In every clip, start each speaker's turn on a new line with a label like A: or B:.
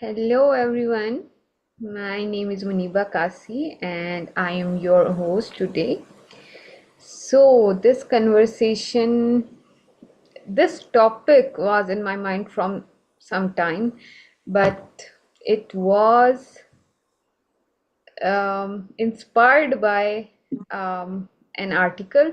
A: Hello everyone, my name is Muniba and I am your host today. So this topic was in my mind from some time, but it was inspired by an article.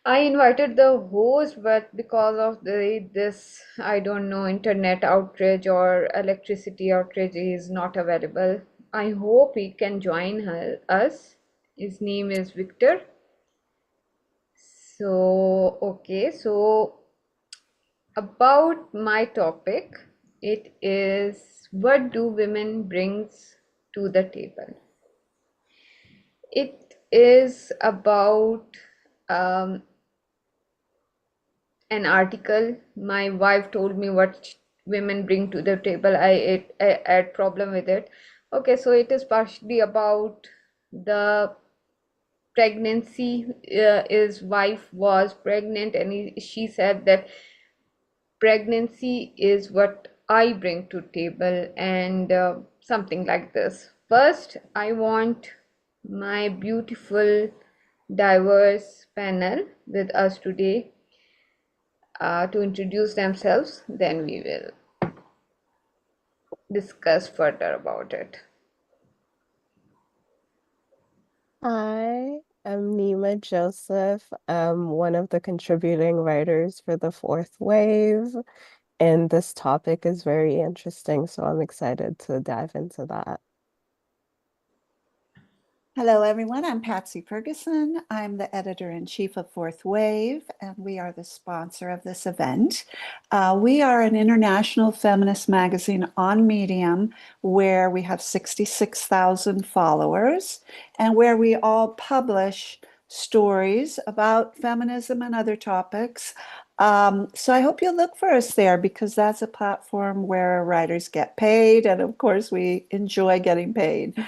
A: I invited the host, but because of this, I don't know, internet outrage or electricity outrage is not available. I hope he can join us. His name is Victor. So about my topic, it is what do women brings to the table? It is about um, an article. My wife told me what women bring to the table. I had problem with it. Okay, so it is partially about the pregnancy. His wife was pregnant, and she said that pregnancy is what I bring to table, and something like this. First, I want my beautiful, diverse panel with us today to introduce themselves, then we will discuss further about it.
B: Hi, I'm Nima Joseph. I'm one of the contributing writers for The Fourth Wave, and this topic is very interesting, so I'm excited to dive into that.
C: Hello, everyone. I'm Patsy Ferguson. I'm the editor-in-chief of Fourth Wave, and we are the sponsor of this event. We are an international feminist magazine on Medium where we have 66,000 followers and where we all publish stories about feminism and other topics. So I hope you'll look for us there because that's a platform where writers get paid, and of course, we enjoy getting paid.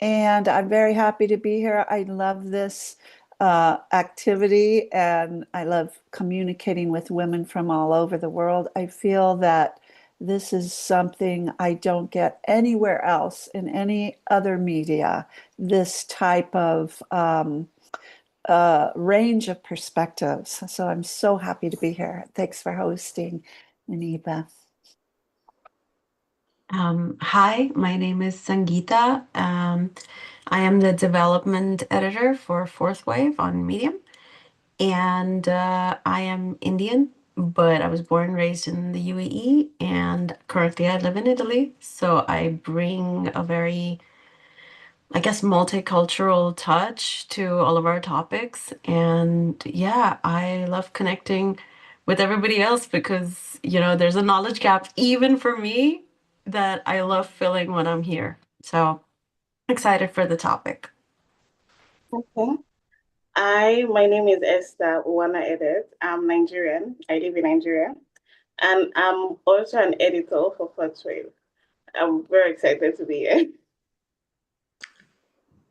C: And I'm very happy to be here. I love this activity and I love communicating with women from all over the world. I feel that this is something I don't get anywhere else in any other media, this type of range of perspectives. So I'm so happy to be here. Thanks for hosting, Muniba.
D: Hi, my name is Sangeeta. I am the development editor for Fourth Wave on Medium, and I am Indian, but I was born and raised in the UAE, and currently I live in Italy. So I bring a very, I guess, multicultural touch to all of our topics. And yeah, I love connecting with everybody else because, there's a knowledge gap even for me that I love filling when I'm here. So excited for the topic.
E: Okay. My name is Esther Uwanah Edith. I'm Nigerian. I live in Nigeria. And I'm also an editor for Patsy. I'm very excited to be here.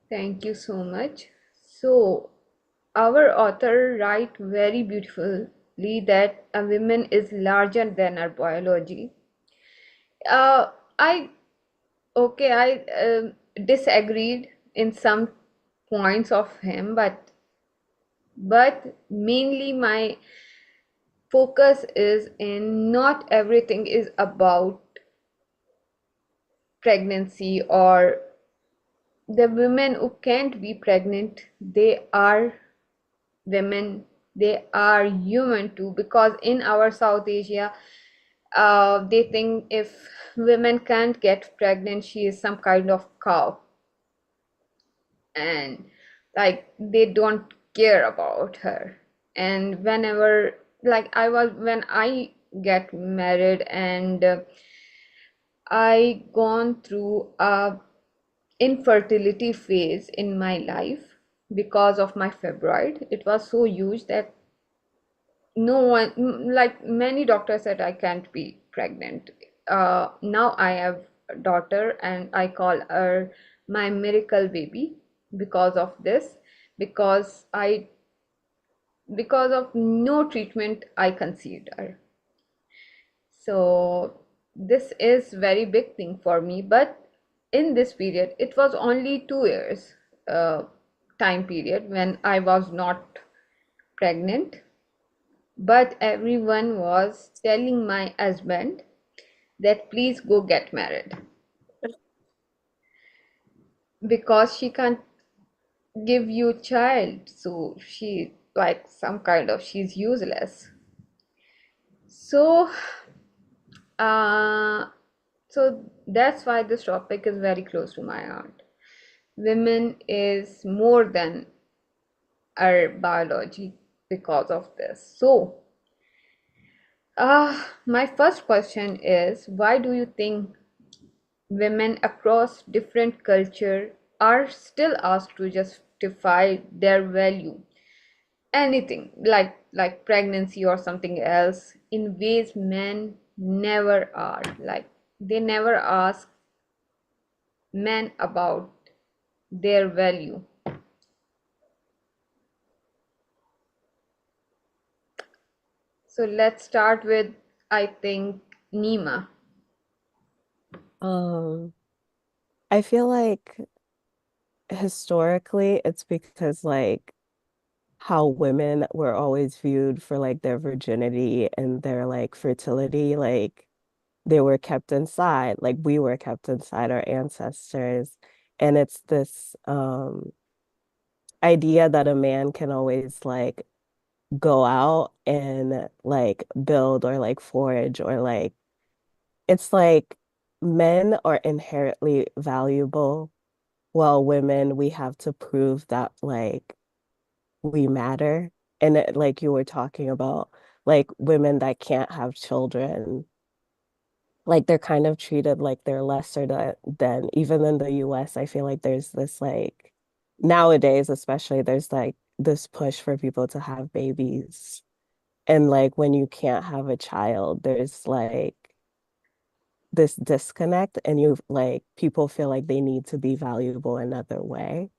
A: Thank you so much. So, our author write very beautifully that a woman is larger than her biology. Uh, I I disagreed in some points of him, but mainly my focus is in not everything is about pregnancy or the women who can't be pregnant. They are women, they are human too, because in our South Asia, they think if women can't get pregnant, she is some kind of cow, and like they don't care about her. And whenever, like when I get married, and I gone through a infertility phase in my life because of my fibroid. It was so huge that no one, like many doctors said I can't be pregnant. Now I have a daughter and I call her my miracle baby because of this, because I because of no treatment I conceived her. So this is very big thing for me, but in this period it was only 2 years time period when I was not pregnant, but everyone was telling my husband that please go get married because she can't give you child, so she like some kind of she's useless. So uh so that's why this topic is very close to my heart. Women is more than our biology because of this. So my first question is, why do you think women across different culture are still asked to justify their value, anything like pregnancy or something else, in ways men never are? Like they never ask men about their value. So let's start with, I think, Nima.
B: Um, I feel like historically it's because like how women were always viewed for like their virginity and their like fertility, like they were kept inside, like we were kept inside our ancestors. And it's this idea that a man can always like go out and like build or like forage or like it's like men are inherently valuable, while women, we have to prove that like we matter. And like you were talking about, like women that can't have children, like they're kind of treated like they're lesser than even in the US. I feel like there's this like nowadays, especially, there's like this push for people to have babies. And like when you can't have a child, there's like this disconnect, and you like people feel like they need to be valuable another way.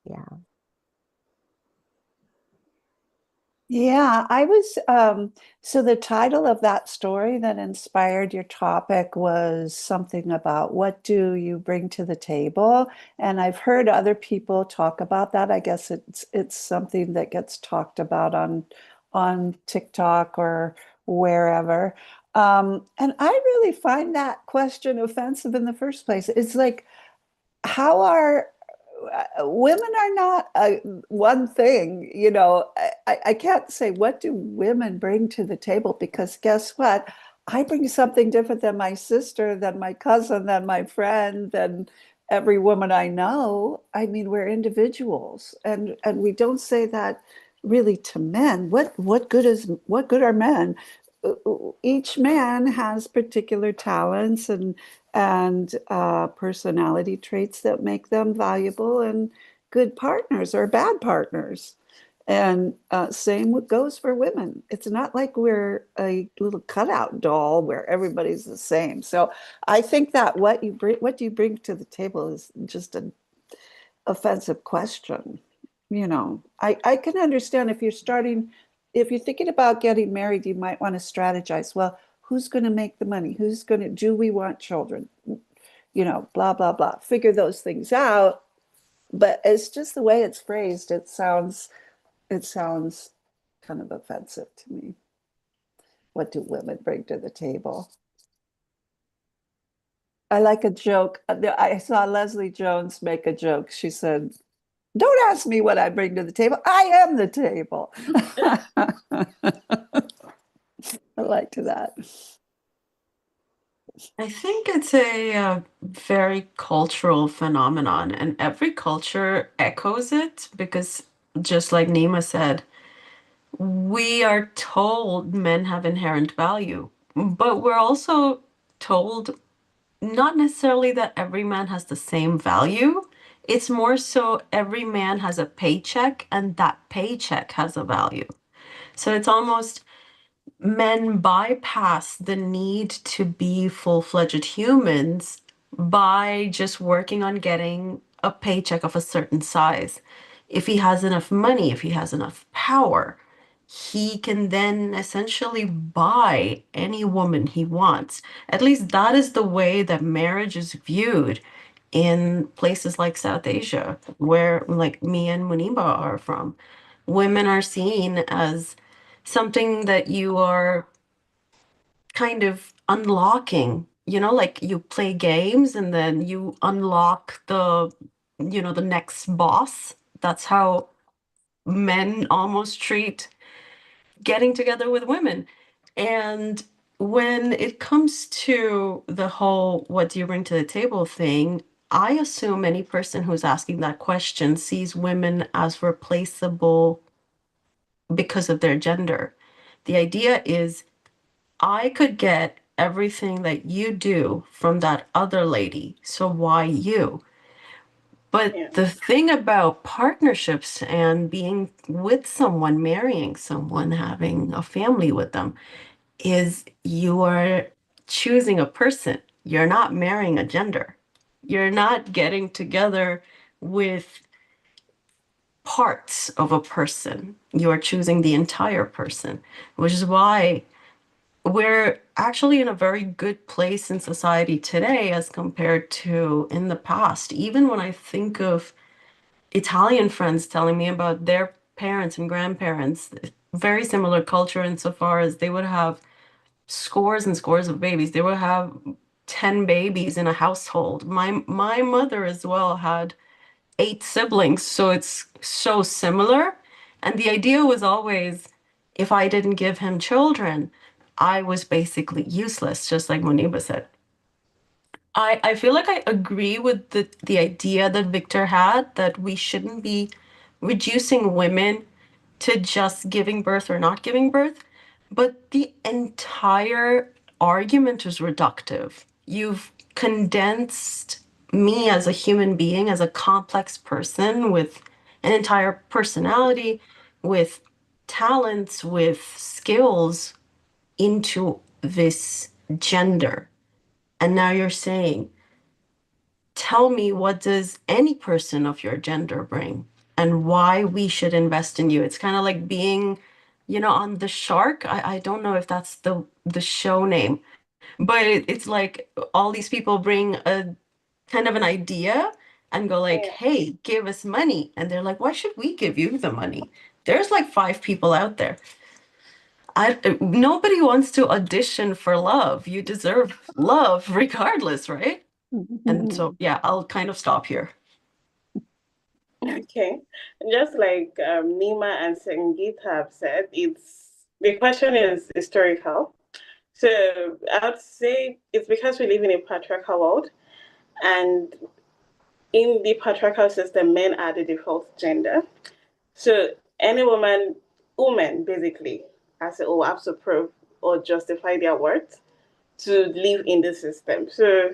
B: Yeah.
C: Yeah, I was, so the title of that story that inspired your topic was something about what do you bring to the table? And I've heard other people talk about that. I guess it's something that gets talked about on TikTok or wherever. And I really find that question offensive in the first place. It's like, how are women are not one thing, you know. I can't say what do women bring to the table because guess what? I bring something different than my sister, than my cousin, than my friend, than every woman I know. I mean, we're individuals, and we don't say that really to men. What good are men? Each man has particular talents and personality traits that make them valuable and good partners or bad partners. And same goes for women. It's not like we're a little cutout doll where everybody's the same. So I think that what do you bring to the table is just an offensive question. You know, I can understand if you're thinking about getting married, you might want to strategize. Well, who's going to make the money? Do we want children? You know, blah, blah, blah. Figure those things out. But it's just the way it's phrased. It sounds kind of offensive to me. What do women bring to the table? I like a joke. I saw Leslie Jones make a joke. She said, don't ask me what I bring to the table. I am the table. I liked that.
D: I think it's a very cultural phenomenon, and every culture echoes it because, just like Nima said, we are told men have inherent value, but we're also told not necessarily that every man has the same value. It's more so every man has a paycheck, and that paycheck has a value. So it's almost men bypass the need to be full-fledged humans by just working on getting a paycheck of a certain size. If he has enough money, if he has enough power, he can then essentially buy any woman he wants. At least that is the way that marriage is viewed in places like South Asia, where like me and Muniba are from. Women are seen as something that you are kind of unlocking, like you play games and then you unlock the next boss. That's how men almost treat getting together with women. And when it comes to the whole what do you bring to the table thing, I assume any person who's asking that question sees women as replaceable because of their gender. The idea is I could get everything that you do from that other lady, so why you? But
E: Yeah.
D: the thing about partnerships and being with someone, marrying someone, having a family with them, is you are choosing a person. You're not marrying a gender. You're not getting together with parts of a person. You are choosing the entire person, which is why we're actually in a very good place in society today as compared to in the past. Even when I think of Italian friends telling me about their parents and grandparents, very similar culture insofar as they would have scores and scores of babies. They would have 10 babies in a household. My mother as well had 8 siblings, so it's so similar. And the idea was always if I didn't give him children, I was basically useless, just like Muniba said. I feel like I agree with the idea that Victor had that we shouldn't be reducing women to just giving birth or not giving birth, but the entire argument is reductive. You've condensed me as a human being, as a complex person with an entire personality, with talents, with skills into this gender. And now you're saying, tell me what does any person of your gender bring and why we should invest in you. It's kind of like being, on the shark. I don't know if that's the show name, but it's like all these people bring a kind of an idea and go like,
E: Yeah.
D: hey, give us money. And they're like, why should we give you the money? There's like 5 people out there. Nobody wants to audition for love. You deserve love regardless, right? And so, yeah, I'll kind of stop here.
E: Okay. Just like Nima and Sangeeta have said, the question is historical. So I'd say it's because we live in a patriarchal world, and in the patriarchal system, men are the default gender. So any woman basically, has to have to prove or justify their worth to live in the system. So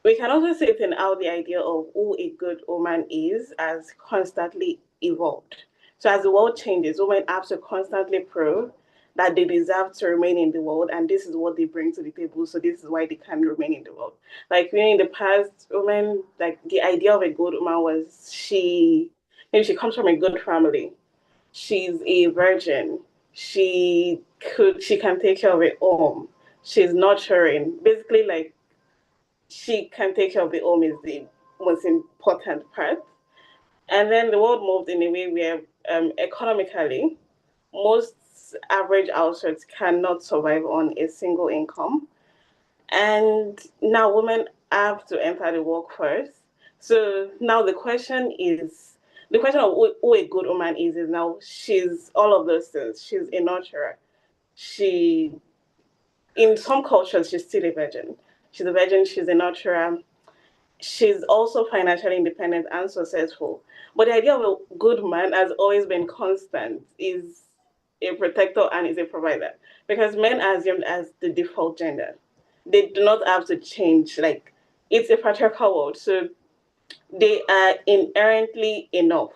E: we can also see it in how the idea of who a good woman is has constantly evolved. So as the world changes, women have to constantly prove that they deserve to remain in the world, and this is what they bring to the table. So this is why they can remain in the world. Like in the past, women, like the idea of a good woman was maybe she comes from a good family, she's a virgin, she can take care of a home, she's nurturing, basically like she can take care of the home is the most important part. And then the world moved in a way where economically, most average households cannot survive on a single income. And now women have to enter the workforce. So now the question of who a good woman is now she's all of those things. She's a nurturer. She, in some cultures, she's still a virgin. She's a virgin, she's a nurturer, she's also financially independent and successful. But the idea of a good man has always been constant, is a protector and is a provider. Because men are assumed as the default gender. They do not have to change. Like it's a patriarchal world. So they are inherently enough.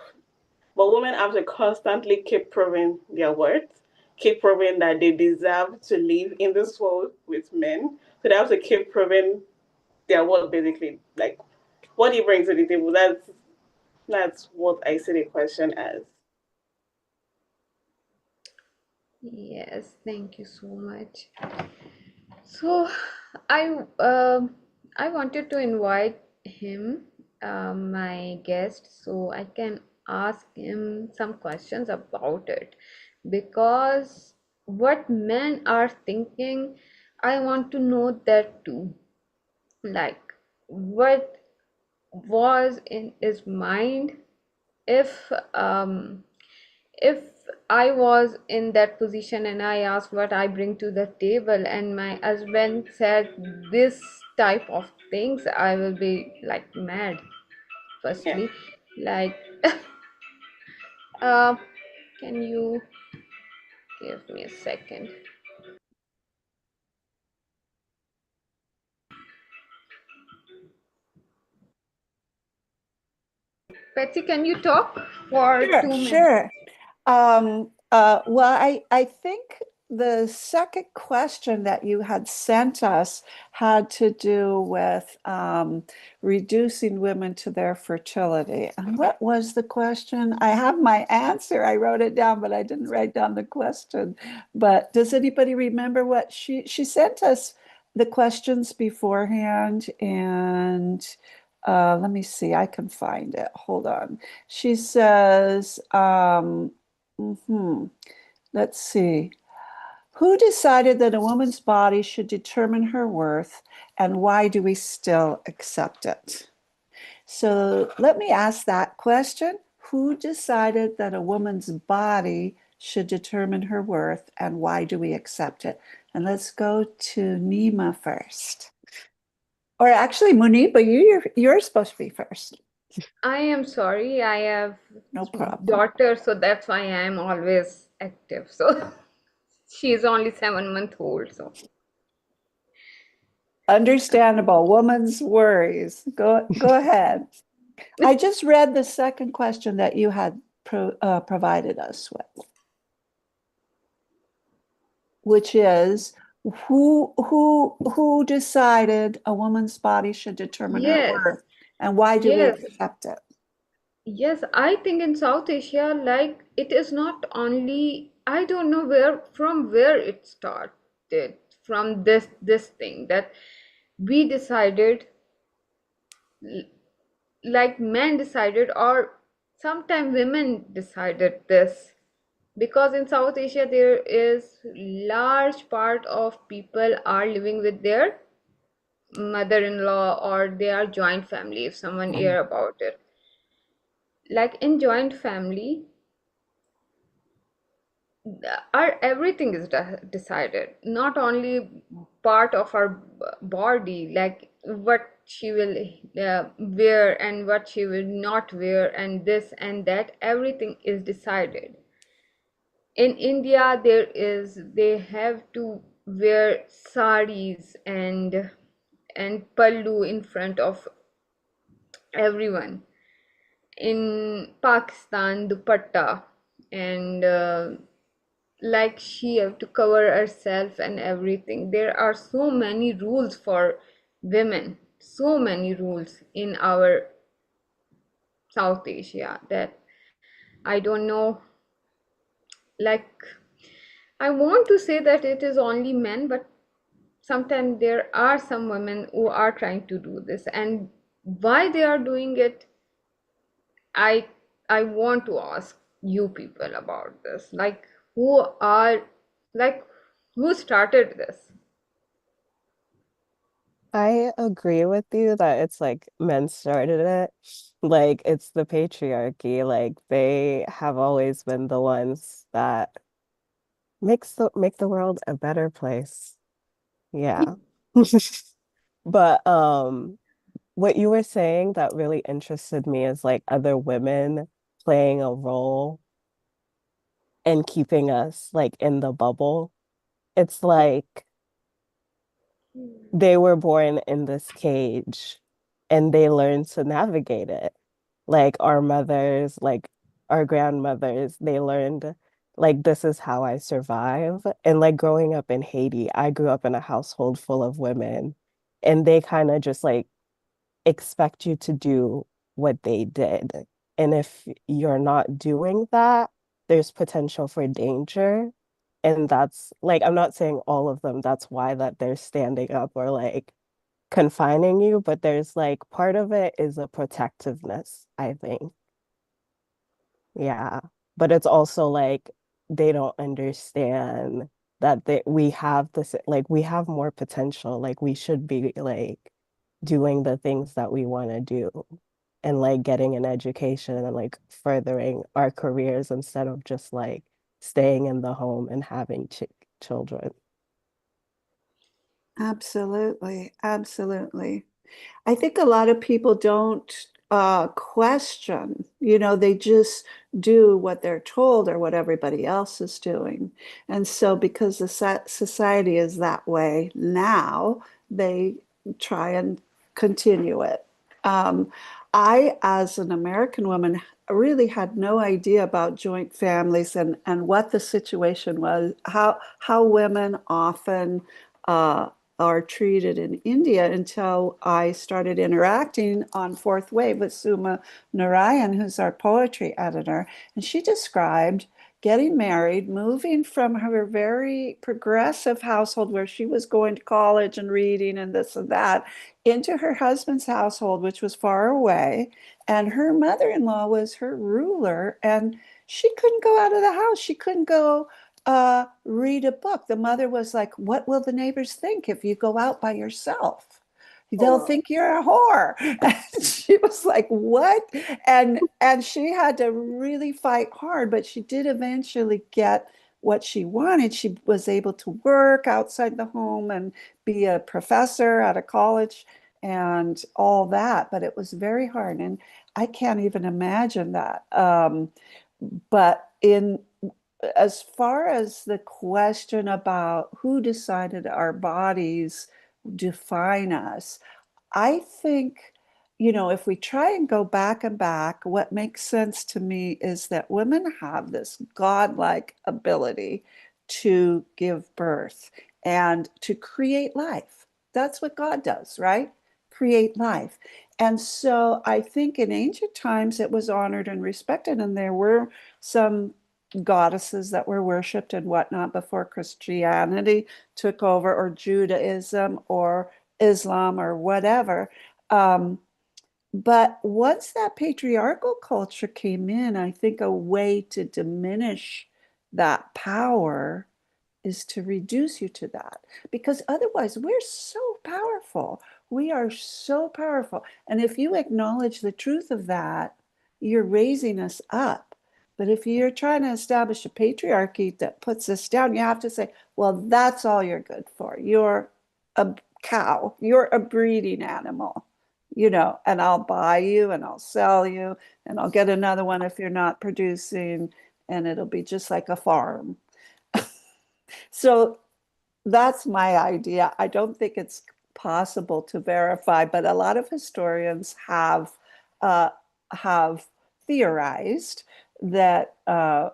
E: But women have to constantly keep proving their worth, keep proving that they deserve to live in this world with men. So they have to keep proving their worth basically. Like what he brings to the table. That's what I see the question as.
A: Yes, thank you so much. So I um I wanted to invite him, my guest, so I can ask him some questions about it, because what men are thinking, I want to know that too. Like, what was in his mind if if I was in that position and I asked what I bring to the table, and my husband said this type of things, I will be like mad.
E: Yeah.
A: Firstly, like, uh, can you give me a second? Patsy, can you talk for
C: Sure,
A: 2 minutes?
C: sure. Well, I think the second question that you had sent us had to do with reducing women to their fertility. And what was the question? I have my answer. I wrote it down, but I didn't write down the question. But does anybody remember what she sent us the questions beforehand? And let me see, I can find it. Hold on. She says, mhm, let's see. Who decided that a woman's body should determine her worth, and why do we still accept it? So let me ask that question. Who decided that a woman's body should determine her worth, and why do we accept it? And let's go to Nima first. Or actually, Muniba, you're supposed to be first.
A: I am sorry, I have
C: No problem.
A: daughter, so that's why I am always active. So she is only 7 months old, so
C: Understandable. Woman's worries. Go ahead. I just read the second question that you had provided us with, which is who decided a woman's body should determine her
A: yes,
C: worth, and why do we
A: yes.
C: accept it?
A: Yes, I think in South Asia, like, it is not only, I don't know where it started, from this thing that we decided, l- like men decided, or sometimes women decided this, because in South Asia there is large part of people are living with their mother-in-law, or they are joint family, if someone hear about it. Like in joint family, our everything is decided, not only part of our body, like what she will wear and what she will not wear, and this and that, everything is decided. In India, they have to wear saris and pallu in front of everyone. In Pakistan, dupatta, and like she have to cover herself and everything. There are so many rules for women, so many rules in our South Asia, that I don't know. Like, I want to say that it is only men, but sometimes there are some women who are trying to do this, and why they are doing it, I I want to ask you people about this. Like, who are, like, who started this?
B: I agree with you that it's like men started it. Like it's the patriarchy. Like they have always been the ones that make the world a better place. Yeah. But what you were saying that really interested me is like other women playing a role in keeping us like in the bubble. It's like they were born in this cage and they learned to navigate it. Like our mothers, like our grandmothers, they learned like this is how I survive. And like growing up in Haiti, I grew up in a household full of women and they kind of just like expect you to do what they did. And if you're not doing that, there's potential for danger. And that's like, I'm not saying all of them, that's why that they're standing up or like confining you, but there's like part of it is a protectiveness, I think. Yeah. But it's also like they don't understand that we have this, like we have more potential. Like we should be like doing the things that we want to do and like getting an education and like furthering our careers instead of just like staying in the home and having ch children.
C: Absolutely, absolutely. I think a lot of people don't question, they just do what they're told or what everybody else is doing. And so, because the society is that way now, they try and continue it. Um, I, as an American woman, really had no idea about joint families and what the situation was, how women often are treated in India until I started interacting on Fourth Wave with Suma Narayan, who's our poetry editor. And she described getting married, moving from her very progressive household where she was going to college and reading and this and that, into her husband's household, which was far away. And her mother-in-law was her ruler, and she couldn't go out of the house. She couldn't go read a book. The mother was like, "What will the neighbors think if you go out by yourself? They'll
E: Oh,
C: think you're a whore." And she was like, "What?" And she had to really fight hard, but she did eventually get what she wanted. She was able to work outside the home and be a professor at a college and all that, but it was very hard. And I can't even imagine that. But in as far as the question about who decided our bodies define us, I think, if we try and go back and back, what makes sense to me is that women have this godlike ability to give birth and to create life. That's what God does, right? Create life. And so I think in ancient times it was honored and respected, and there were some goddesses that were worshipped and whatnot before Christianity took over, or Judaism, or Islam, or whatever. Um, but once that patriarchal culture came in, I think a way to diminish that power is to reduce you to that. Because otherwise, we're so powerful. We are so powerful. And if you acknowledge the truth of that, you're raising us up. But if you're trying to establish a patriarchy that puts us down, you have to say, well, that's all you're good for. You're a cow, you're a breeding animal, and I'll buy you and I'll sell you and I'll get another one if you're not producing, and it'll be just like a farm. So that's my idea. I don't think it's possible to verify, but a lot of historians uh, have theorized that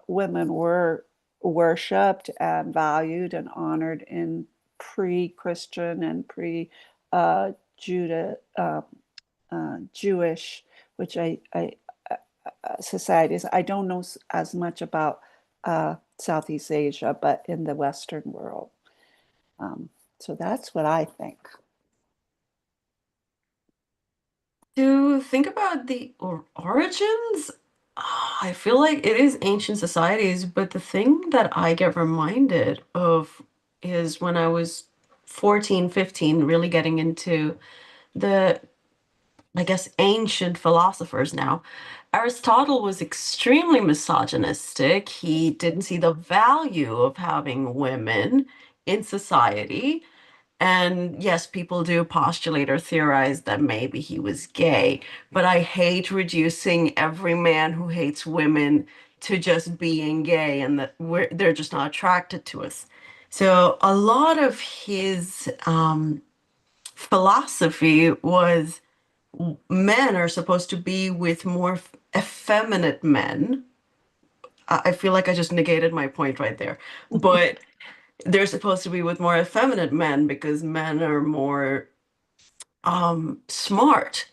C: women were worshipped and valued and honored in pre-Christian and pre-Judah Jewish, which societies. I don't know as much about Southeast Asia, but in the Western world. Um, so that's what I think.
D: To think about the origins, I feel like it is ancient societies, but the thing that I get reminded of is when I was 14, 15, really getting into the, I guess, ancient philosophers now. Aristotle was extremely misogynistic. He didn't see the value of having women in society. And yes, people do postulate or theorize that maybe he was gay, but I hate reducing every man who hates women to just being gay and that they're just not attracted to us. So a lot of his philosophy was men are supposed to be with more effeminate men. I feel like I just negated my point right there. But they're supposed to be with more effeminate men because men are more smart.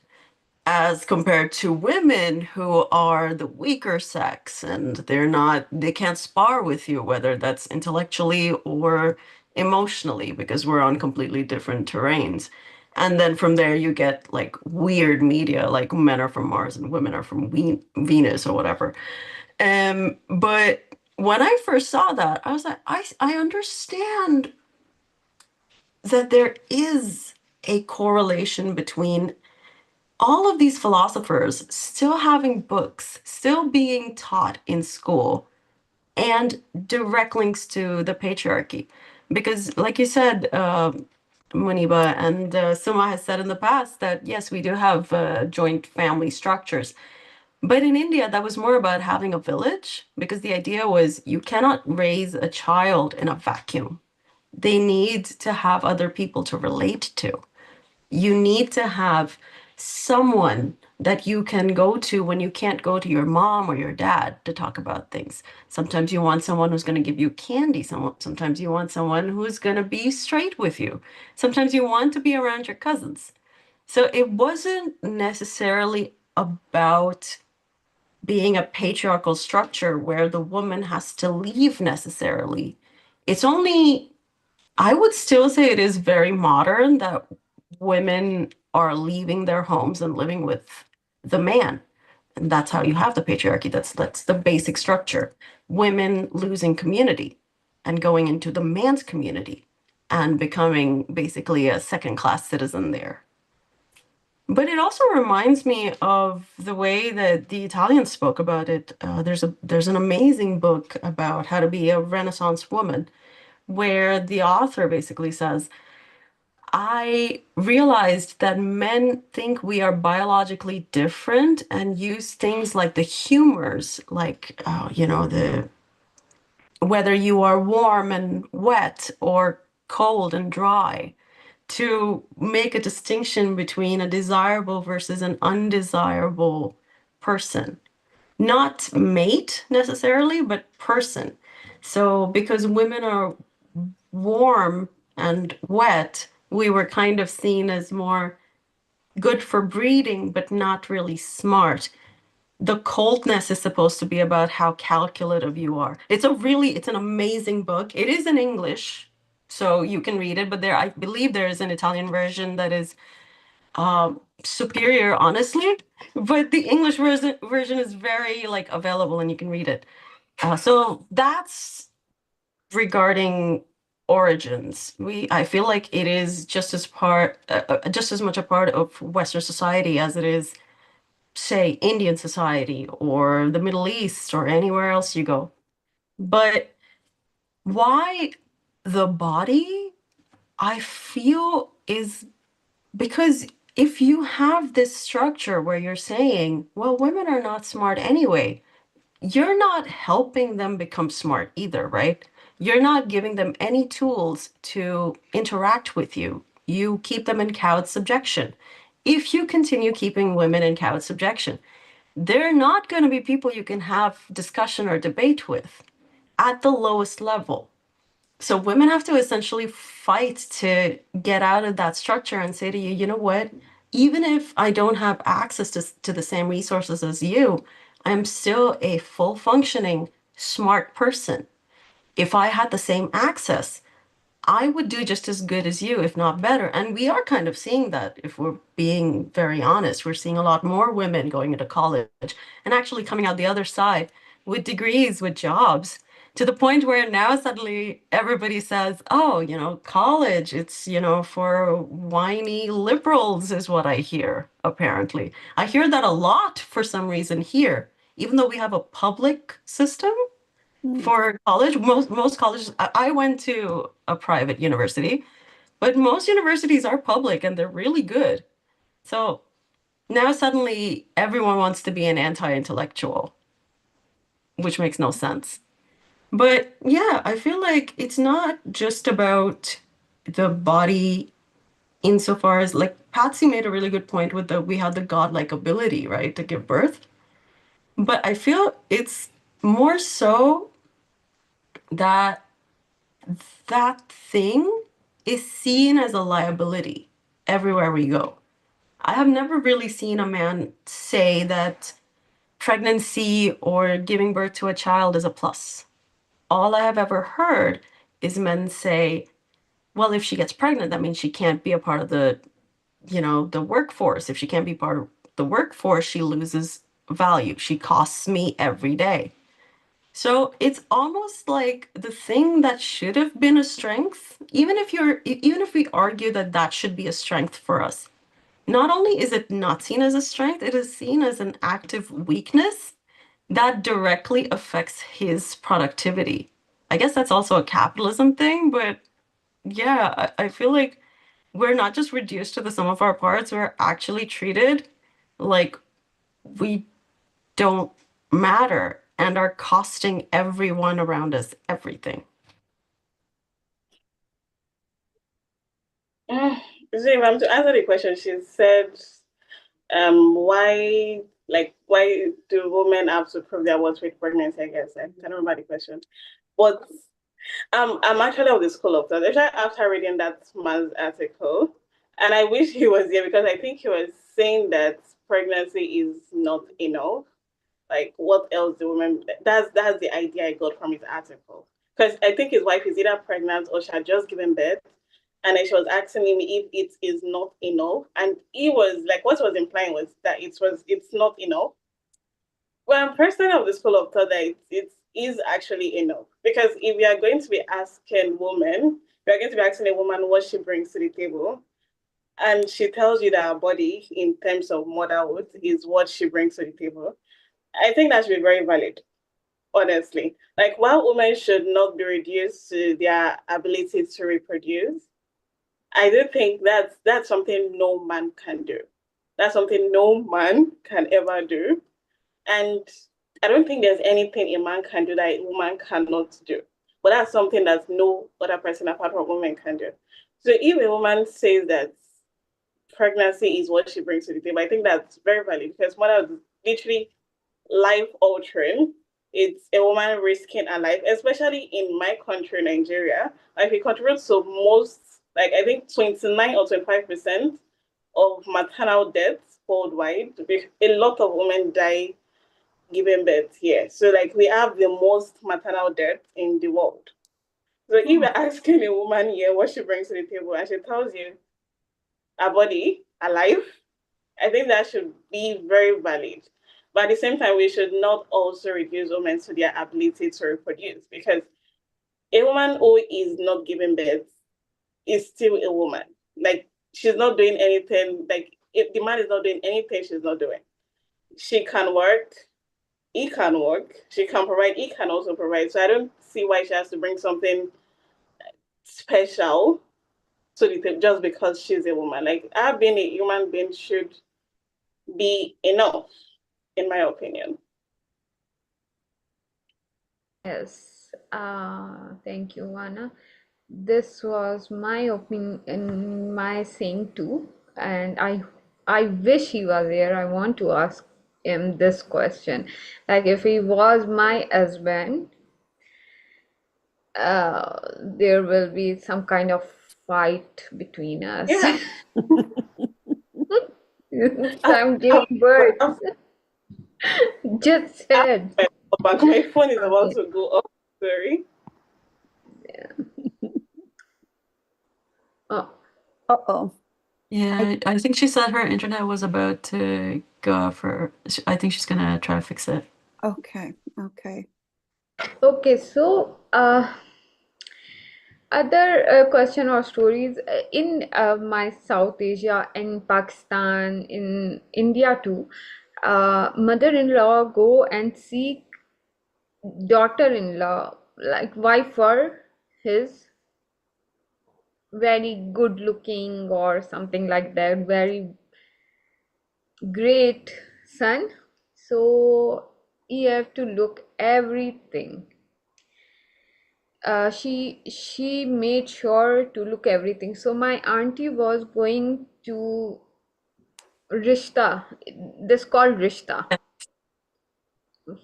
D: as compared to women who are the weaker sex and they can't spar with you, whether that's intellectually or emotionally, because we're on completely different terrains. And then from there you get like weird media, like men are from Mars and women are from Venus or whatever. But when I first saw that, I was like, I understand that there is a correlation between all of these philosophers still having books, still being taught in school, and direct links to the patriarchy. Because, like you said, Muniba and Suma has said in the past that yes, we do have joint family structures. But in India, that was more about having a village, because the idea was you cannot raise a child in a vacuum. They need to have other people to relate to. You need to have someone that you can go to when you can't go to your mom or your dad to talk about things. Sometimes you want someone who's going to give you candy. Sometimes you want someone who's going to be straight with you. Sometimes you want to be around your cousins. So it wasn't necessarily about being a patriarchal structure where the woman has to leave necessarily. It's only, I would still say it is very modern that women are leaving their homes and living with the man. And that's how you have the patriarchy. That's the basic structure. Women losing community and going into the man's community and becoming basically a second-class citizen there. But it also reminds me of the way that the Italians spoke about it. There's an amazing book about how to be a Renaissance woman, where the author basically says, I realized that men think we are biologically different and use things like the humors, like, the whether you are warm and wet or cold and dry, to make a distinction between a desirable versus an undesirable person. Not mate necessarily, but person. So because women are warm and wet, we were kind of seen as more good for breeding, but not really smart. The coldness is supposed to be about how calculative you are. It's an amazing book. It is in English, so you can read it, but I believe there is an Italian version that is superior, honestly. But the English version is very like available and you can read it. So that's regarding origins. I feel like it is just as much a part of Western society as it is, say, Indian society or the Middle East or anywhere else you go. But why the body, I feel, is because if you have this structure where you're saying, well, women are not smart anyway, you're not helping them become smart either, right? You're not giving them any tools to interact with you. You keep them in cowed subjection. If you continue keeping women in cowed subjection, they're not going to be people you can have discussion or debate with at the lowest level. So women have to essentially fight to get out of that structure and say to you, you know what? Even if I don't have access to the same resources as you, I'm still a full functioning smart person. If I had the same access, I would do just as good as you, if not better. And we are kind of seeing that, if we're being very honest. We're seeing a lot more women going into college and actually coming out the other side with degrees, with jobs, to the point where now suddenly everybody says, oh, college, it's, for whiny liberals, is what I hear, apparently. I hear that a lot for some reason here, even though we have a public system for college. Most colleges, I went to a private university, but most universities are public and they're really good. So now suddenly everyone wants to be an anti-intellectual, which makes no sense. But yeah, I feel like it's not just about the body insofar as, like, Patsy made a really good point with we had the godlike ability, right, to give birth. But I feel it's more so that that thing is seen as a liability everywhere we go. I have never really seen a man say that pregnancy or giving birth to a child is a plus. All I have ever heard is men say, well, if she gets pregnant, that means she can't be a part of the workforce. If she can't be part of the workforce, she loses value. She costs me every day. So it's almost like the thing that should have been a strength, even if we argue that that should be a strength for us, not only is it not seen as a strength, it is seen as an active weakness that directly affects his productivity. I guess that's also a capitalism thing, but yeah, I feel like we're not just reduced to the sum of our parts, we're actually treated like we don't matter and are costing everyone around us everything.
E: Mm. So if I'm to answer the question, she said, why do women have to prove their worth with pregnancy? I guess I can't remember the question, but I'm actually of the school of thought. Especially after reading that man's article, and I wish he was here because I think he was saying that pregnancy is not enough. Like, what else do women? That's the idea I got from his article. Because I think his wife is either pregnant or she had just given birth, and then she was asking him if it is not enough, and he was like, what he was implying was that it's not enough. Well, I'm personally of the school of thought that it is actually enough because if you are going to be asking women, you are going to be asking a woman what she brings to the table, and she tells you that her body, in terms of motherhood, is what she brings to the table. I think that should be very valid, honestly. Like, while women should not be reduced to their ability to reproduce, I do think that's something no man can do. That's something no man can ever do. And I don't think there's anything a man can do that a woman cannot do. But that's something that no other person apart from women can do. So if a woman says that pregnancy is what she brings to the table, I think that's very valid because mother is literally life altering. It's a woman risking her life, especially in my country, Nigeria. Like, it contributes to most, like, I think 29 or 25% of maternal deaths worldwide. A lot of women die giving birth here. So, like, we have the most maternal death in the world. So if you're asking a woman here what she brings to the table and she tells you her body, her life, I think that should be very valid. But at the same time, we should not also reduce women to their ability to reproduce because a woman who is not giving birth is still a woman. Like, she's not doing anything, like, if the man is not doing anything, she's not doing. She can work, he can work, she can provide, he can also provide. So I don't see why she has to bring something special to the table just because she's a woman. Like, her being a human being should be enough, in my opinion.
A: Yes, thank you, Anna. This was my opinion, my saying too, and I wish he was here. I want to ask him this question. Like, if he was my husband, there will be some kind of fight between us.
E: Yeah.
A: I'm giving birth. Just said.
E: My phone is about
A: Okay.
E: to go off. Sorry.
A: Oh,
C: Uh-oh.
D: Yeah, I think she said her internet was about to go off her. I think she's gonna try to fix it.
C: Okay. Okay.
A: okay. So, other question or stories in my South Asia, in Pakistan, in India too, mother-in-law go and seek daughter-in-law, like wife for his very good looking or something like that, very great son. So you have to look everything. She made sure to look everything. So my auntie was going to Rishta, this called Rishta,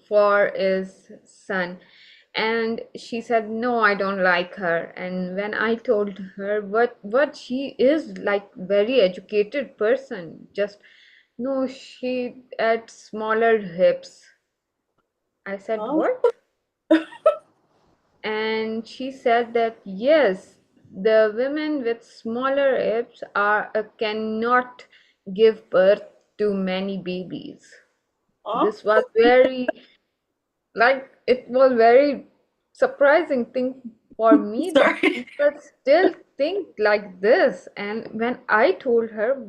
A: for his son, And she said, no, I don't like her. And when I told her what she is, like very educated person, just no, she had smaller hips. I said,
E: Oh,
A: what? And she said that yes, the women with smaller hips are cannot give birth to many babies.
E: oh,
A: This was very, like, it was very surprising thing for me that
D: Sorry.
A: people still think like this. And when I told her,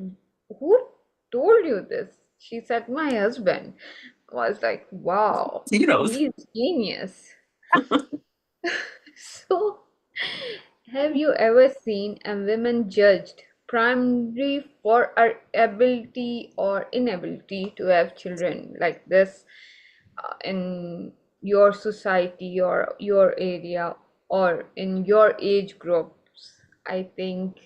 A: who told you this? She said, my husband. I was like, wow,
D: Zeros.
A: he's genius. So, have you ever seen a woman judged primarily for her ability or inability to have children like this in your society or your area or in your age groups? I think,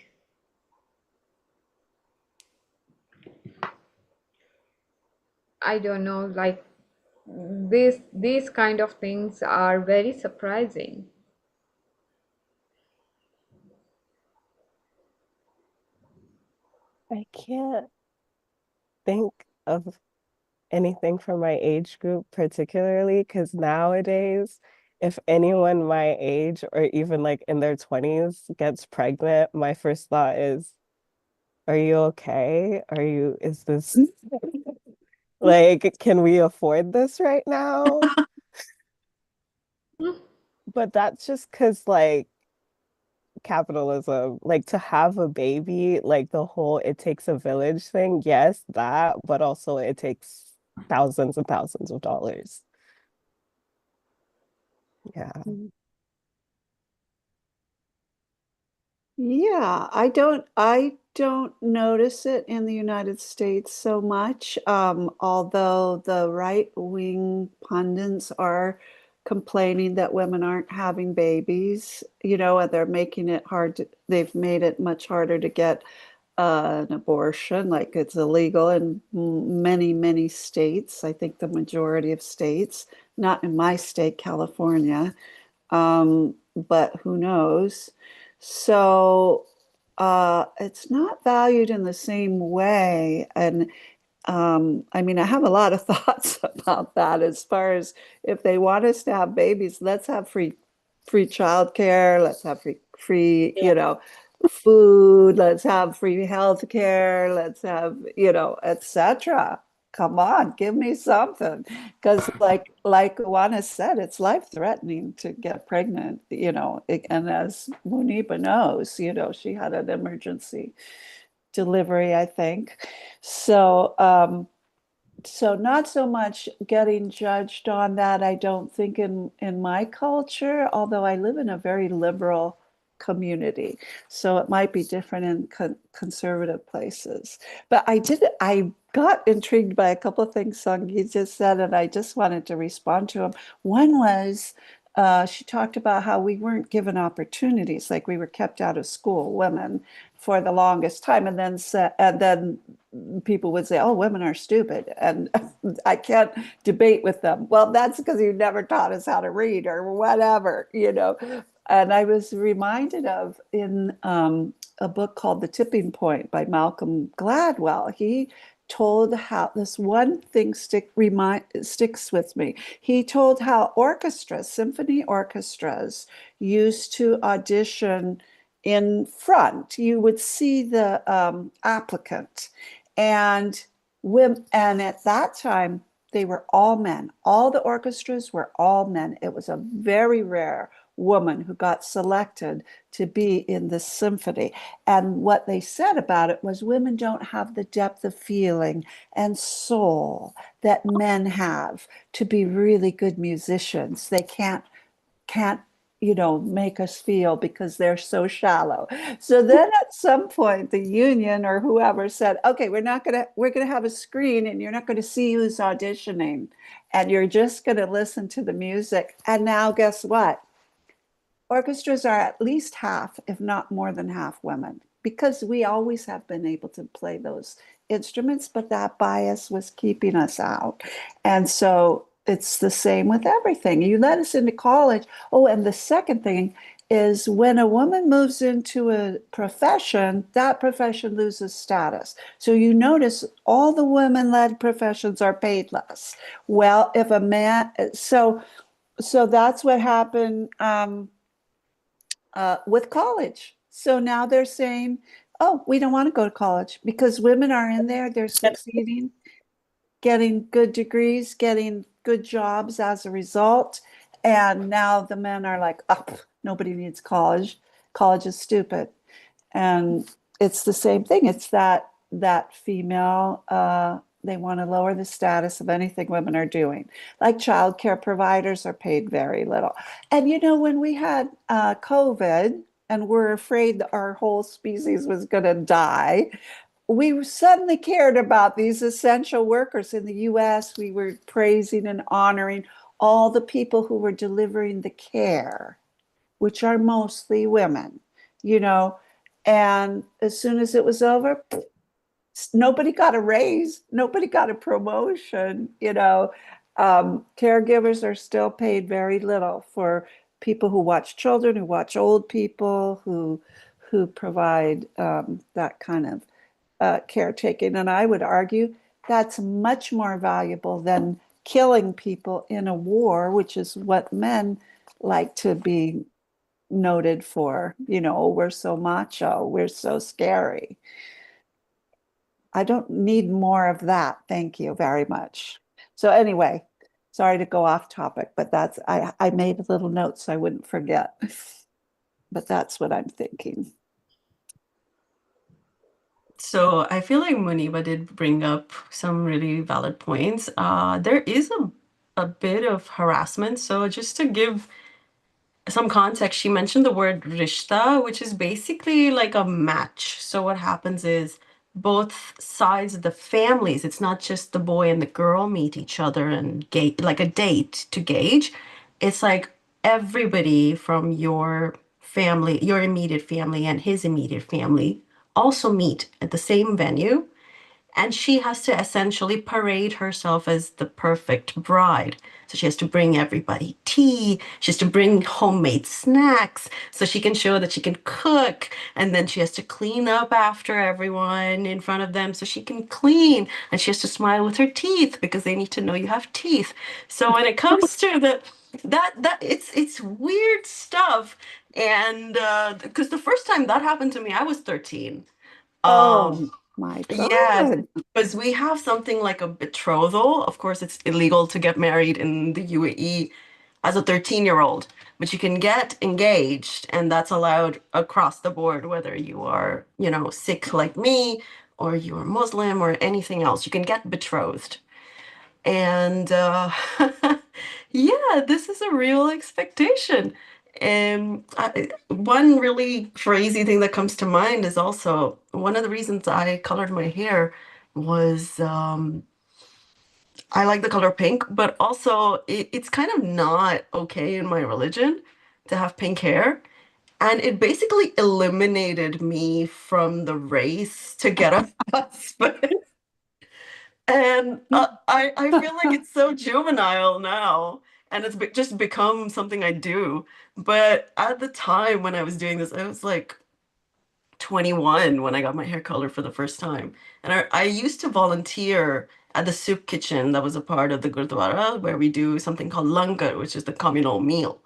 A: I don't know, like these kind of things are very surprising.
B: I can't think of anything from my age group particularly, because nowadays, if anyone my age or even like in their 20s gets pregnant, my first thought is, are you okay? Is this like, can we afford this right now? But that's just because like capitalism, like to have a baby, like the whole it takes a village thing, yes, that, but also it takes thousands and thousands of dollars. Yeah.
C: Yeah, I don't notice it in the United States so much, although the right-wing pundits are complaining that women aren't having babies, and they've made it much harder to get an abortion, like it's illegal in many, many states. I think the majority of states, not in my state, California, but who knows? So it's not valued in the same way. And I mean, I have a lot of thoughts about that as far as if they want us to have babies, let's have free childcare, let's have free,
E: yeah.
C: food, let's have free health care, let's have, etc. Come on, give me something. Because like Uwanah said, it's life-threatening to get pregnant, and as Muniba knows, she had an emergency delivery, I think. So, so not so much getting judged on that, I don't think in my culture, although I live in a very liberal community. So it might be different in conservative places. But I got intrigued by a couple of things Sangeet just said, and I just wanted to respond to them. One was she talked about how we weren't given opportunities, like we were kept out of school, women, for the longest time, and then people would say, "Oh, women are stupid," and I can't debate with them. Well, that's because you never taught us how to read or whatever. And I was reminded of in a book called The Tipping Point by Malcolm Gladwell. He told how this one thing sticks with me. He told how orchestras, symphony orchestras, used to audition in front. You would see the applicant, and and at that time they were all men. All the orchestras were all men. It was a very rare woman who got selected to be in the symphony. And what they said about it was women don't have the depth of feeling and soul that men have to be really good musicians. They can't make us feel because they're so shallow. So then at some point the union or whoever said, okay, we're gonna have a screen and you're not gonna see who's auditioning, and you're just gonna listen to the music. And now guess what? Orchestras are at least half, if not more than half, women, because we always have been able to play those instruments, but that bias was keeping us out. And so it's the same with everything. You let us into college. Oh, and the second thing is when a woman moves into a profession, that profession loses status. So you notice all the women-led professions are paid less. Well, if a man, so that's what happened with college. So now they're saying, oh, we don't want to go to college because women are in there, they're succeeding, getting good degrees, getting good jobs as a result. And now the men are like, oh, nobody needs college. College is stupid. And it's the same thing. It's that female, they want to lower the status of anything women are doing. Like childcare providers are paid very little. And you know, when we had COVID and we're afraid that our whole species was going to die, we suddenly cared about these essential workers in the US. We were praising and honoring all the people who were delivering the care, which are mostly women, you know. And as soon as it was over, nobody got a raise, nobody got a promotion, you know. Caregivers are still paid very little for people who watch children, who watch old people, who provide that kind of caretaking. And I would argue that's much more valuable than killing people in a war, which is what men like to be noted for. You know, we're so macho, we're so scary. I don't need more of that. Thank you very much. So anyway, sorry to go off topic, but I made a little note so I wouldn't forget. But that's what I'm thinking.
D: So I feel like Muniba did bring up some really valid points. There is a bit of harassment. So just to give some context, she mentioned the word rishta, which is basically like a match. So what happens is both sides of the families, it's not just the boy and the girl meet each other and like a date to gauge. It's like everybody from your family, your immediate family and his immediate family also meet at the same venue, and she has to essentially parade herself as the perfect bride. So she has to bring everybody tea. She has to bring homemade snacks so she can show that she can cook. And then she has to clean up after everyone in front of them so she can clean. And she has to smile with her teeth because they need to know you have teeth. So when it comes to that it's weird stuff. And because the first time that happened to me, I was 13.
C: Oh
D: Um,
C: my
D: Yes,
C: God.
D: because we have something like a betrothal. Of course, it's illegal to get married in the UAE as a 13-year-old, but you can get engaged, and that's allowed across the board, whether you are, Sikh like me, or you are Muslim, or anything else. You can get betrothed. And yeah, this is a real expectation. And one really crazy thing that comes to mind is also one of the reasons I colored my hair was I like the color pink, but also it's kind of not okay in my religion to have pink hair. And it basically eliminated me from the race to get a husband. And I feel like it's so juvenile now, and it's just become something I do. But at the time when I was doing this, I was like 21 when I got my hair colored for the first time. And I used to volunteer at the soup kitchen that was a part of the Gurdwara, where we do something called langar, which is the communal meal.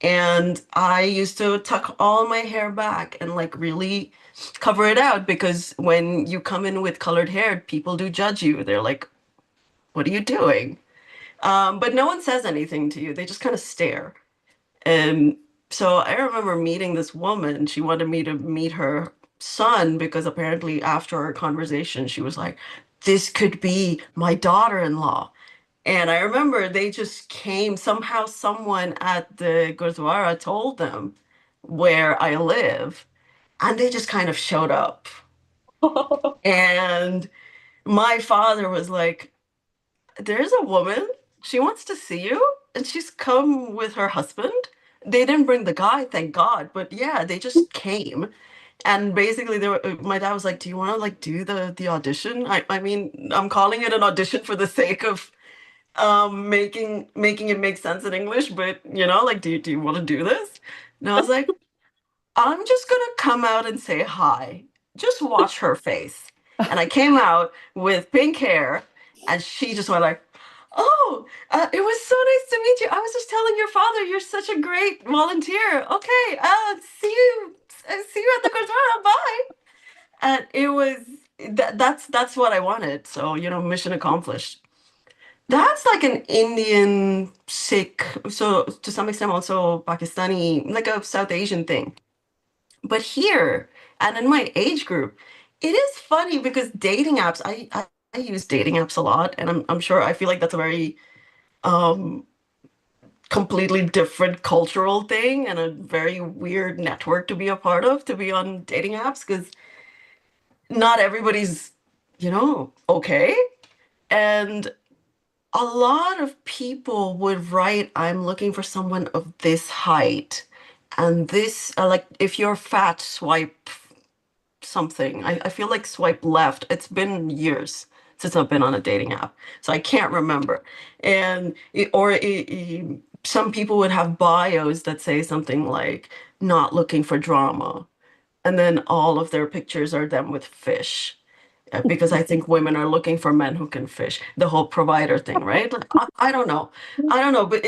D: And I used to tuck all my hair back and like really cover it out because when you come in with colored hair, people do judge you. They're like, what are you doing? But no one says anything to you. They just kind of stare. And so I remember meeting this woman. She wanted me to meet her son because apparently after our conversation, she was like, this could be my daughter-in-law. And I remember they just came, somehow someone at the Gurdwara told them where I live, and they just kind of showed up. And my father was like, there's a woman. She wants to see you, and she's come with her husband. They didn't bring the guy, thank God, but yeah, they just came. And basically, my dad was like, "Do you want to like do the audition?" I mean, I'm calling it an audition for the sake of
F: making it make sense in English, but like, do you want to do this? And I was like, I'm just gonna come out and say hi. Just watch her face. And I came out with pink hair, and she just went like, "Oh, it was so nice to meet you. I was just telling your father you're such a great volunteer. Okay, see you at the Gurdwara. Bye." And it was that's what I wanted. So mission accomplished. That's like an Indian Sikh, so to some extent also Pakistani, like a South Asian thing. But here, and in my age group, it is funny because dating apps, I use dating apps a lot, and I'm sure I feel like that's a very um completely different cultural thing and a very weird network to be a part of, to be on dating apps, because not everybody's, okay. And a lot of people would write, I'm looking for someone of this height. And this, like, if you're fat, swipe something. I feel like swipe left. It's been years since I've been on a dating app, so I can't remember. And some people would have bios that say something like, not looking for drama. And then all of their pictures are them with fish, because I think women are looking for men who can fish. The whole provider thing, right? Like, I don't know, but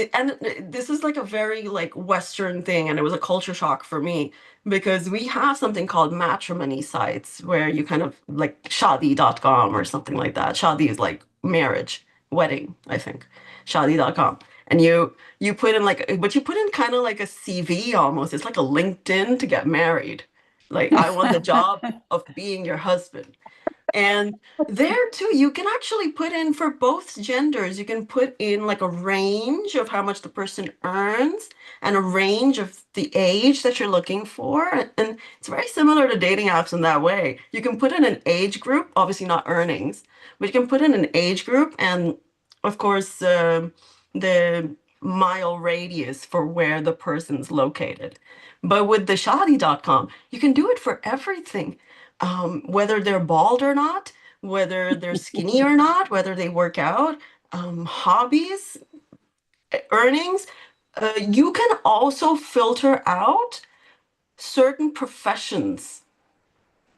F: this is like a very like Western thing, and it was a culture shock for me because we have something called matrimony sites where you kind of like shadi.com or something like that. Shadi is like marriage, wedding, I think. Shadi.com. And you put in like, but you put in kind of like a CV almost. It's like a LinkedIn to get married. Like, I want the job of being your husband. And there too, you can actually put in for both genders. You can put in like a range of how much the person earns and a range of the age that you're looking for. And it's very similar to dating apps in that way. You can put in an age group, obviously not earnings, but you can put in an age group and, of course, the mile radius for where the person's located. But with the shadi.com, you can do it for everything, whether they're bald or not, whether they're skinny or not, whether they work out, hobbies, earnings. You can also filter out certain professions.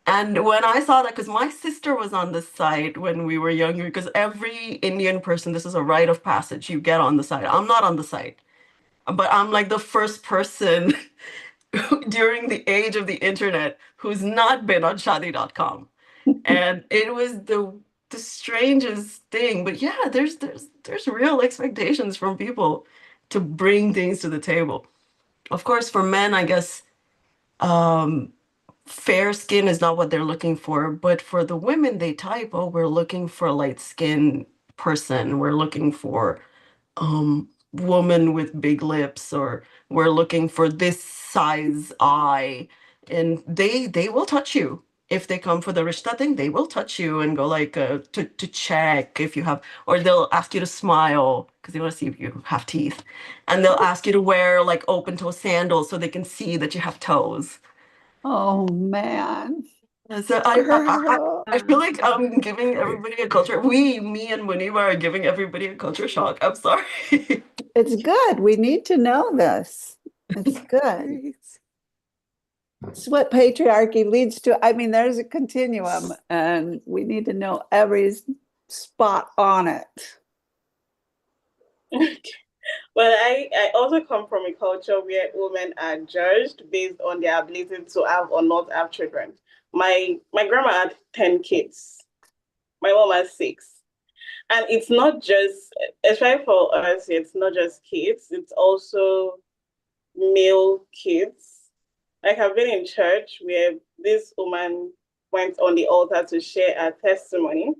F: And when I saw that, because my sister was on the site when we were younger, because every Indian person, this is a rite of passage, you get on the site. I'm not on the site, but I'm like the first person during the age of the internet who's not been on shadi.com. And it was the strangest thing. But yeah, there's real expectations from people to bring things to the table. Of course, for men, I guess um, fair skin is not what they're looking for. But for the women, they type, oh, we're looking for a light skin person. We're looking for woman with big lips, or we're looking for this size eye. And they will touch you. If they come for the rishta thing, they will touch you and go like to check if you have, or they'll ask you to smile because they want to see if you have teeth, and they'll ask you to wear like open toe sandals so they can see that you have toes.
C: Oh man.
F: And so I feel like I'm giving everybody a culture. Me and Muniba are giving everybody a culture shock. I'm sorry.
C: It's good. We need to know this. It's good. It's what patriarchy leads to. I mean, there's a continuum, and we need to know every spot on it.
E: Well, I also come from a culture where women are judged based on their ability to have or not have children. My grandma had 10 kids. My mom has 6. And it's not just, especially for us, it's not just kids, it's also male kids. Like, I've been in church where this woman went on the altar to share her testimony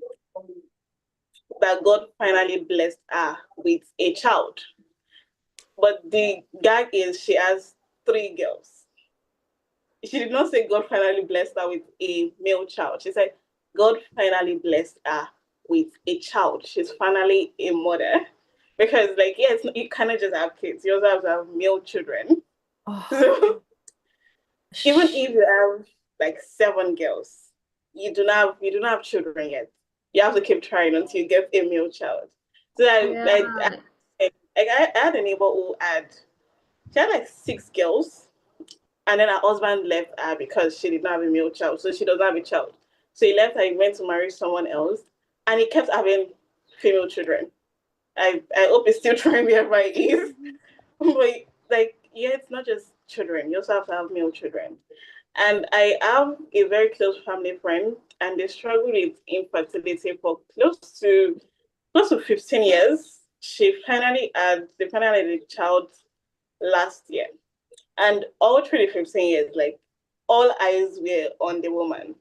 E: that God finally blessed her with a child. But the gag is she has 3 girls. She did not say God finally blessed her with a male child. She said God finally blessed her with a child. She's finally a mother. Because, like, yes, you cannot just have kids. You also have to have male children.
C: Oh.
E: So even if you have like 7 girls, you do not have children yet. You have to keep trying until you get a male child. So
A: Yeah.
E: I had a neighbor who she had like 6 girls, and then her husband left her because she did not have a male child, so she doesn't have a child. So he left her, he went to marry someone else, and he kept having female children. I hope he's still trying wherever he is. But like, yeah, it's not just children. You also have to have male children. And I have a very close family friend, and they struggle with infertility for close to 15 years. They finally had a child last year. And all through the 15 years, like all eyes were on the woman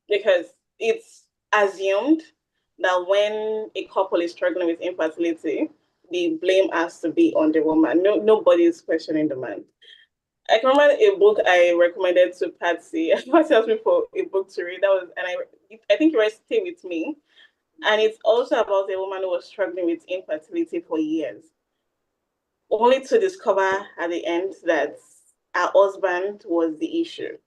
E: because it's assumed that when a couple is struggling with infertility, the blame has to be on the woman. Nobody is questioning the man. I can remember a book I recommended to Patsy. Patsy asked me for a book to read. I think it was Stay With Me. And it's also about a woman who was struggling with infertility for years, only to discover at the end that her husband was the issue.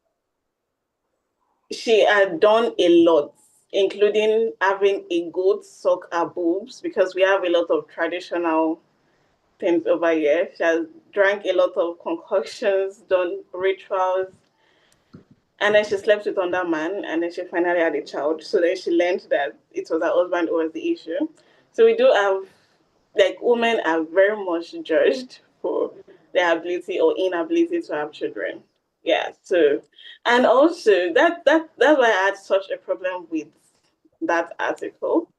E: She had done a lot, including having a goat suck her boobs because we have a lot of traditional things over here. She has drank a lot of concoctions, done rituals, and then she slept with another man, and then she finally had a child. So then she learned that it was her husband who was the issue. So we do have, like, women are very much judged for their ability or inability to have children. Yeah. So, and also that's why I had such a problem with that article,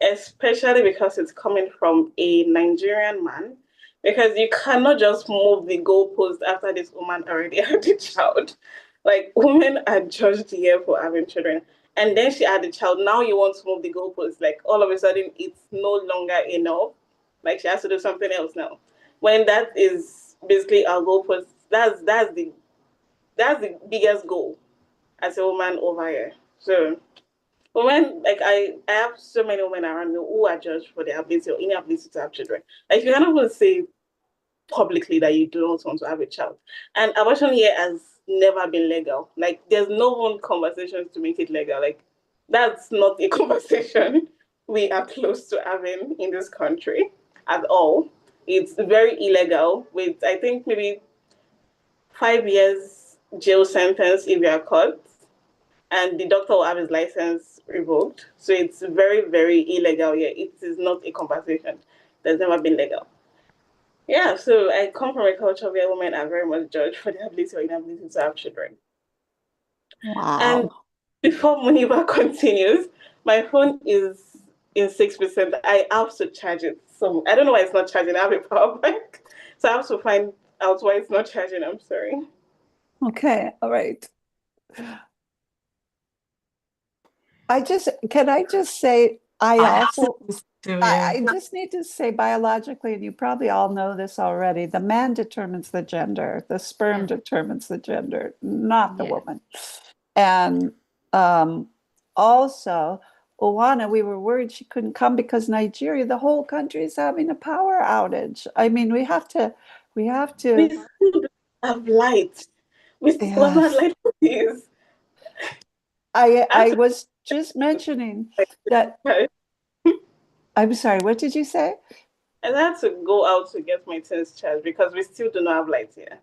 E: especially because it's coming from a Nigerian man. Because you cannot just move the goalpost after this woman already had a child. Like, women are judged here for having children. And then she had a child. Now you want to move the goalpost. Like, all of a sudden, it's no longer enough. Like, she has to do something else now. When that is basically our goalpost, that's the biggest goal as a woman over here. So women, like, I have so many women around me who are judged for their ability or inability to have children. Like, you cannot even say publicly that you do not want to have a child. And abortion here has never been legal. Like, there's no one conversations to make it legal. Like, that's not a conversation we are close to having in this country at all. It's very illegal with, I think, maybe 5 years jail sentence if you are caught, and the doctor will have his license revoked. So it's very, very illegal here. It is not a conversation. There's never been legal. Yeah, so I come from a culture where women are very much judged for their ability or inability to have children. And
C: Wow.
E: before Muniba continues, my phone is in 6%. I have to charge it. So I don't know why it's not charging. I have a power bank. So I have to find out why it's not charging. I'm sorry.
C: Okay. All right. Can I just say, I
F: I have
C: also,
F: something to yeah.
C: I just need to say biologically, and you probably all know this already, the man determines the gender, the sperm
A: Yeah.
C: determines the gender, not the
A: Yes.
C: woman. And also, Uwanah, we were worried she couldn't come because Nigeria, the whole country is having a power outage. I mean, we have
E: We
C: to,
E: still don't have light. We still have not
C: yes.
E: light for this. I have
C: I
E: to
C: was just mentioning that, I'm sorry, what did you say?
E: I had to go out to get my things charged because we still do not have light here.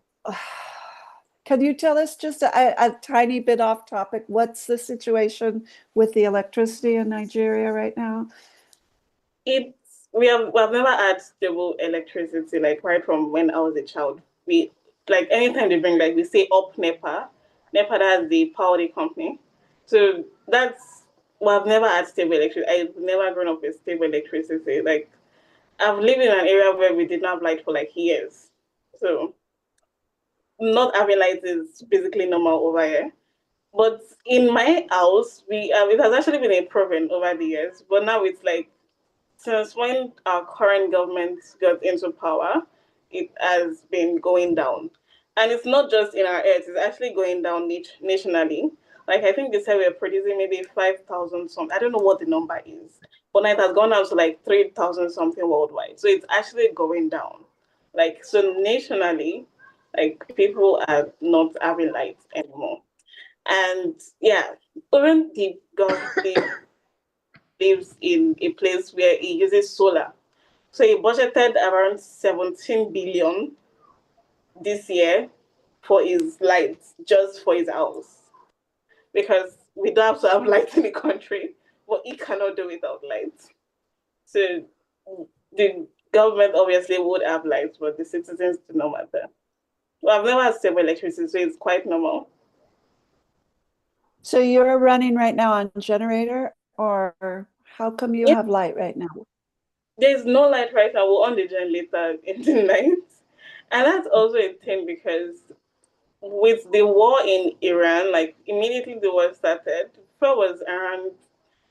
C: Can you tell us just a tiny bit off topic? What's the situation with the electricity in Nigeria right now?
E: We have never had stable electricity, like, right from when I was a child. We, like, anytime they bring, like, we say up NEPA. NEPA, that's the power company. So that's, well, I've never had stable electricity. I've never grown up with stable electricity. Like, I've lived in an area where we did not have light for like years. So not having light is basically normal over here. But in my house, it has actually been improving over the years. But now it's like, since when our current government got into power, it has been going down. And it's not just in our areas, it's actually going down nationally. Like, I think they said we're producing maybe 5,000 something. I don't know what the number is. But now it has gone up to like 3,000 something worldwide. So it's actually going down. Like, so nationally, like, people are not having light anymore. And yeah, even the lives in a place where he uses solar. So he budgeted around 17 billion this year for his lights, just for his house. Because we don't have to have lights in the country, but he cannot do without lights. So the government obviously would have lights, but the citizens do not matter. Well, I've never had stable electricity, so it's quite normal.
C: So you're running right now on generator, or how come you
E: Yeah,
C: have light right now?
E: there's no light right now. We'll on the generator in the night. And that's also a thing because with the war in Iran, like immediately the war started, fuel was around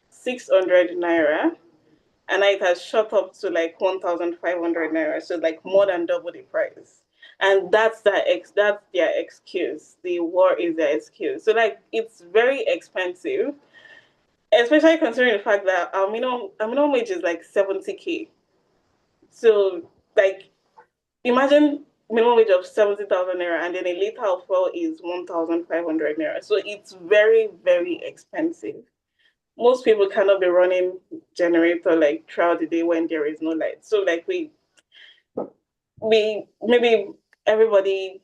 E: 600 naira, and it has shot up to like 1,500 naira, so like more than double the price. And that's their excuse. The war is their excuse. So like it's very expensive, especially considering the fact that our minimum wage is like 70K. So like imagine minimum wage of 70,000 naira, and then a liter of fuel is 1,500 naira. So it's very, very expensive. Most people cannot be running generator like throughout the day when there is no light. So like we maybe everybody's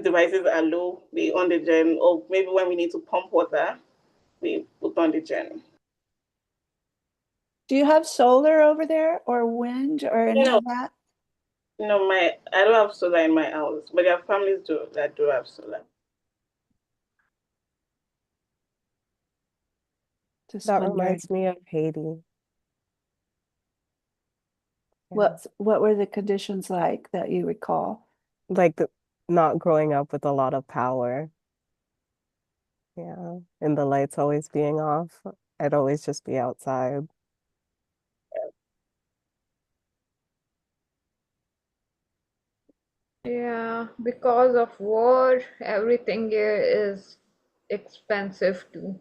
E: devices are low, we on the gen, or maybe when we need to pump water, we put on the gen.
C: Do you have solar over there, or wind, or any
E: No,
C: of that
E: no, I don't have solar in my house, but there are families that do have solar.
C: Just
B: That
C: wondering.
B: reminds me of Haiti. Yeah.
C: What were the conditions like that you recall?
B: Like not growing up with a lot of power. Yeah. And the lights always being off. I'd always just be outside.
A: Yeah, because of war, everything here is expensive too.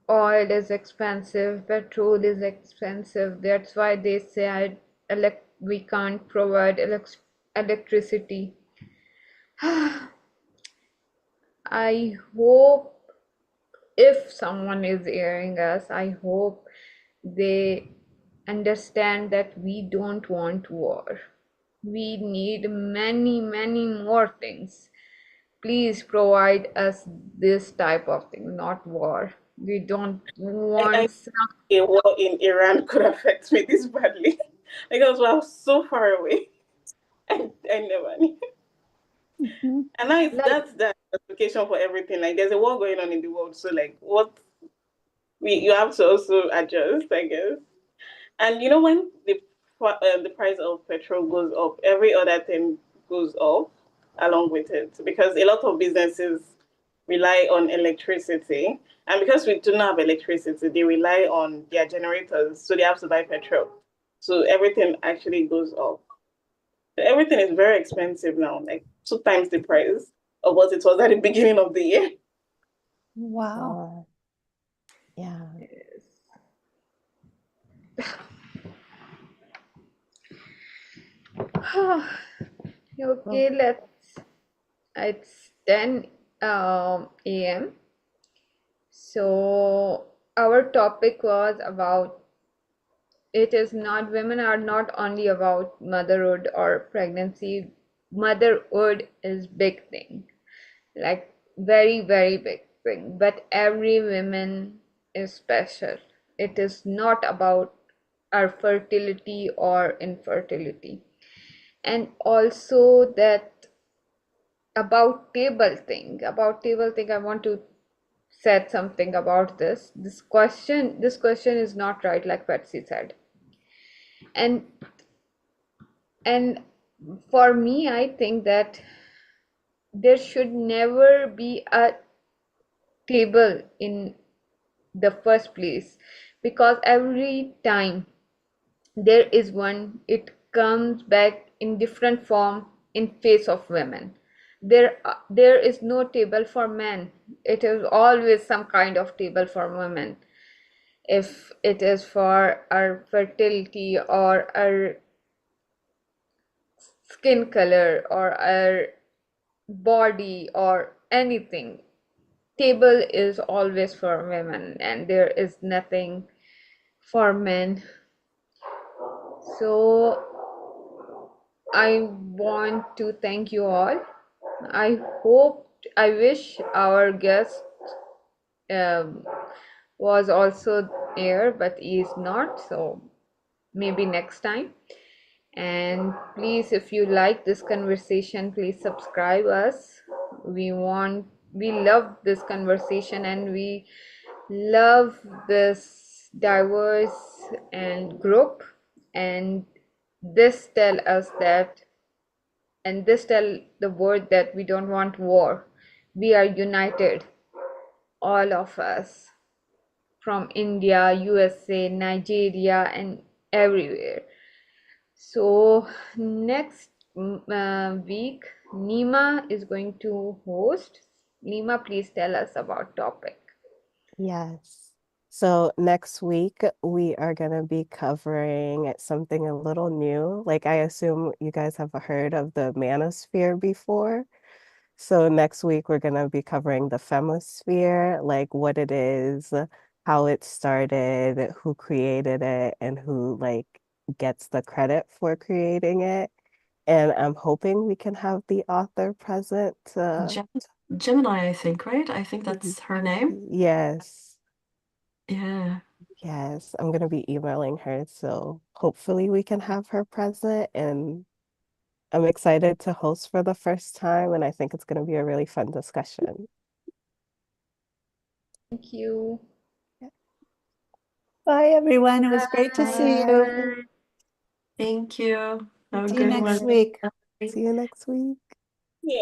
A: Oil is expensive, petrol is expensive. That's why they say we can't provide electricity. I hope if someone is hearing us, I hope they understand that we don't want war. We need many, many more things. Please provide us this type of thing, not war. We don't
E: I
A: want some.
E: a war in Iran could affect me this badly because we're so far away. I never knew.
C: Mm-hmm.
E: And now
A: Like,
E: that's the justification for everything. Like there's a war going on in the world, so like what you have to also adjust, I guess. And you know when the price of petrol goes up, every other thing goes up along with it because a lot of businesses rely on electricity, and because we do not have electricity, they rely on their generators, so they have to buy petrol. So everything actually goes up. Everything is very expensive now, like 2 times the price of what it was at the beginning of the year.
C: Wow.
B: Yeah.
A: okay, it's 10 a.m. So our topic was about women are not only about motherhood or pregnancy. Motherhood is big thing, like very, very big thing. But every woman is special. It is not about our fertility or infertility. And also that about table thing, I want to said something about this question is not right, like Patsy said. And and for me, I think that there should never be a table in the first place, because every time there is one, it comes back in different form in face of women. There is no table for men. It is always some kind of table for women, if it is for our fertility or our skin color or our body or anything. Table is always for women, and there is nothing for men. So I want to thank you all. I wish our guest um, was also here, but he is not. So maybe next time. And please, if you like this conversation, please subscribe us. We love this conversation, and we love this diverse and group. And this tell us that, and this tell the world that we don't want war. We are united, all of us, from India, USA, Nigeria, and everywhere. So next week, Nima is going to host. Nima, please tell us about topic.
B: Yes. So next week we are going to be covering something a little new. Like I assume you guys have heard of the manosphere before. So next week we're going to be covering the femisphere, like what it is, how it started, who created it, and who like gets the credit for creating it. And I'm hoping we can have the author present.
F: Gemini, I think, right? I think
B: Mhm.
F: that's her name.
B: Yes.
F: Yeah.
B: Yes, I'm going to be emailing her, so hopefully we can have her present. And I'm excited to host for the first time, and I think it's going to be a really fun discussion.
A: Thank you.
C: Bye, everyone. It was great to see you.
A: Bye.
F: Thank you. Have a
C: See you
F: good
C: next
F: one.
C: week.
B: See you next week.